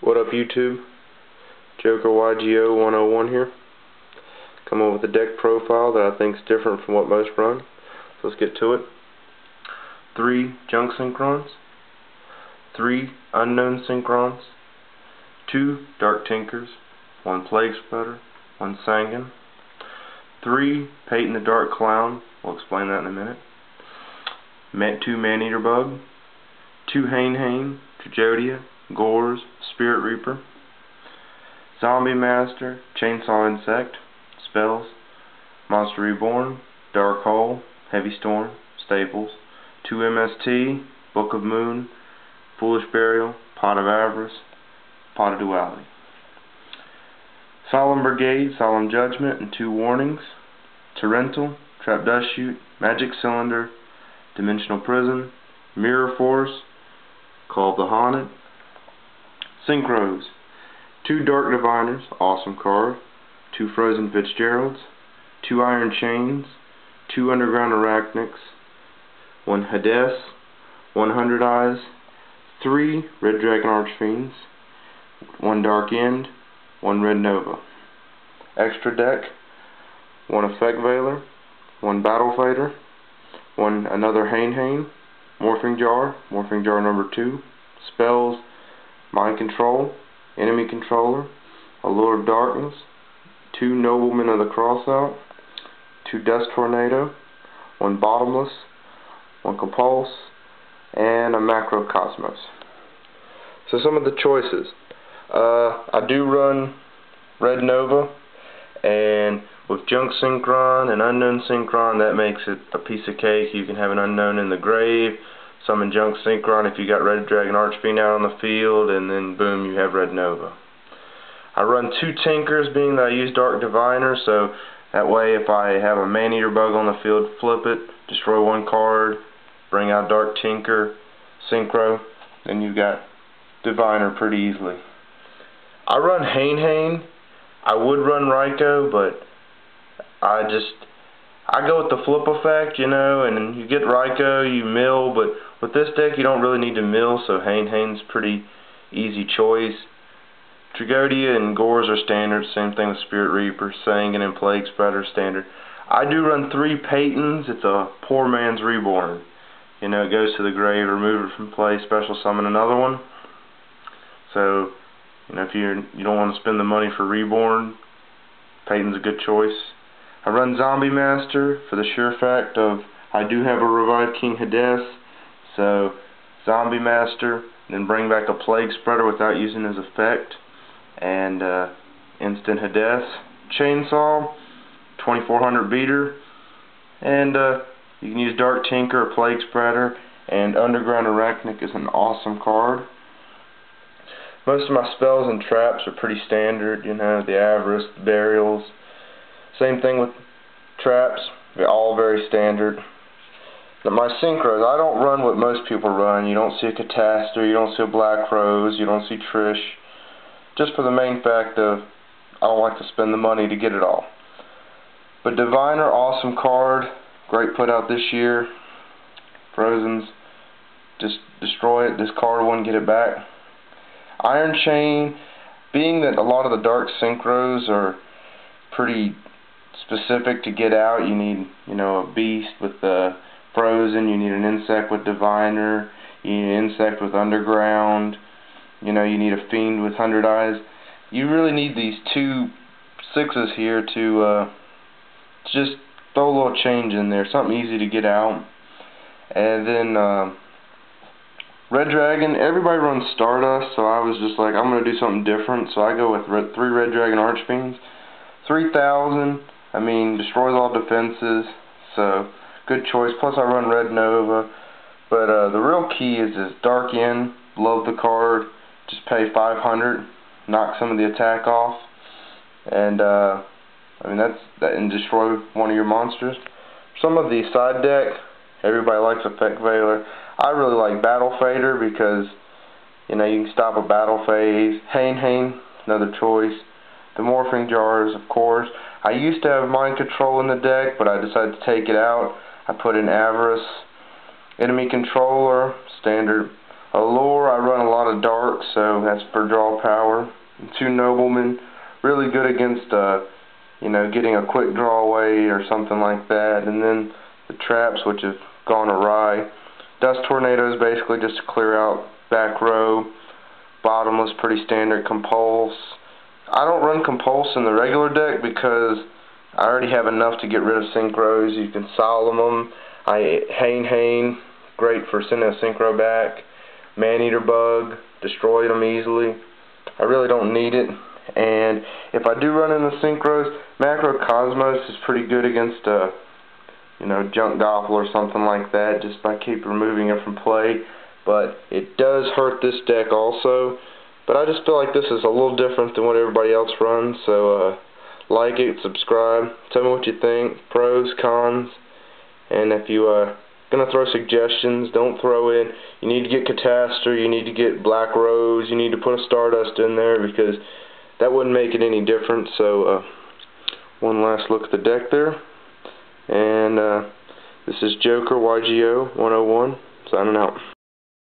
What up, YouTube? Joker YGO 101 here. Come up with a deck profile that I think is different from what most run. So let's get to it. 3 junk synchrons, 3 unknown synchrons, 2 dark tinkers, 1 plague spreader, 1 sanguine, 3 Peyton the dark clown, we'll explain that in a minute, 2 man-eater bug, 2 Hane, Tragodia, Gores, Spirit Reaper, Zombie Master, Chainsaw Insect, Spells, Monster Reborn, Dark Hole, Heavy Storm, Staples, 2 MST, Book of Moon, Foolish Burial, Pot of Avarice, Pot of Duality. Solemn Brigade, Solemn Judgment, and 2 warnings, Torrential, Trap Dust Chute, Magic Cylinder, Dimensional Prison, Mirror Force, Call of the Haunted, Synchros, 2 Dark Diviners, awesome card, 2 Frozen Fitzgeralds, 2 Iron Chains, 2 Underground Arachnics, 1 Hades, 100 Eyes, 3 Red Dragon Archfiends, 1 Dark End, 1 Red Nova. Extra deck, 1 Effect Veiler, 1 Battle Fader, 1 another Hane, Morphing Jar number 2, Spells, Mind Control, Enemy Controller, Allure of Darkness, 2 Noblemen of the Crossout, 2 Dust Tornado, 1 Bottomless, 1 Compulse, and a Macrocosmos. So some of the choices. I do run Red Nova, and with Junk Synchron and Unknown Synchron, that makes it a piece of cake. You can have an Unknown in the grave, summon Junk Synchron if you got Red Dragon Archfiend out on the field, and then boom, you have Red Nova. I run 2 Tinkers, being that I use Dark Diviner, so that way if I have a Man-Eater bug on the field, flip it, destroy 1 card, bring out Dark Tinker, Synchro, then you've got Diviner pretty easily. I run Hane. I would run Ryko, but I go with the flip effect, you know, and you get Ryko, you mill, but with this deck you don't really need to mill, so Hane's pretty easy choice. Tragodia and Gores are standard, same thing with Spirit Reaper, Sanguine and Plague Spreader standard. I do run 3 Peytons. It's a poor man's Reborn. You know, it goes to the grave, remove it from play, special summon another one. So, you know, if you don't want to spend the money for Reborn, Peyton's a good choice. I run Zombie Master for the sheer fact of I do have a Revived King Hades, so Zombie Master, then bring back a Plague Spreader without using his effect, and instant Hades. Chainsaw, 2400 beater, and you can use Dark Tinker or Plague Spreader, and Underground Arachnic is an awesome card. Most of my spells and traps are pretty standard, you know, the Avarice, the Burials. Same thing with traps, they're all very standard. Now my Synchros, I don't run what most people run. You don't see a Catastor, you don't see a Black Rose, you don't see Trish. Just for the main fact of I don't like to spend the money to get it all. But Diviner, awesome card, great put out this year. Frozen's, just destroy it, discard one, get it back. Iron Chain, being that a lot of the dark synchros are pretty specific to get out, you need, you know, a beast with the Frozen, you need an insect with Diviner, you need an insect with Underground, you know, you need a Fiend with 100 Eyes. You really need these 2 6s here to just throw a little change in there, something easy to get out. And then Red Dragon, everybody runs Stardust, so I was just like, I'm going to do something different, so I go with 3 Red Dragon Archfiends. 3000, I mean, destroys all defenses, so good choice. Plus I run Red Nova, but the real key is this Dark End, love the card, just pay 500, knock some of the attack off, and I mean and destroy one of your monsters. Some of the side deck, everybody likes Effect Veiler. I really like Battle Fader because, you know, you can stop a battle phase. Hane, another choice. The Morphing Jars, of course. I used to have Mind Control in the deck, but I decided to take it out. I put in Avarice, Enemy Controller, standard Allure, I run a lot of dark, so that's for draw power. And 2 Noblemen, really good against getting a quick draw away or something like that. And then the traps, which have gone awry. Dust Tornadoes, basically just to clear out back row. Bottomless, pretty standard. Compulse. I don't run Compulse in the regular deck because I already have enough to get rid of Synchros. You can solemn them. Hane, great for sending a Synchro back. Maneater Bug, destroyed them easily. I really don't need it. And if I do run in the Synchros, Macrocosmos is pretty good against Junk Doppel or something like that, just by keep removing it from play. But it does hurt this deck also. But I just feel like this is a little different than what everybody else runs. So like it, subscribe, tell me what you think, pros, cons, and if you gonna throw suggestions, don't throw in, you need to get Catastrophe, you need to get Black Rose, you need to put a Stardust in there, because that wouldn't make it any different. So one last look at the deck there, and this is Joker YGO 101 signing out.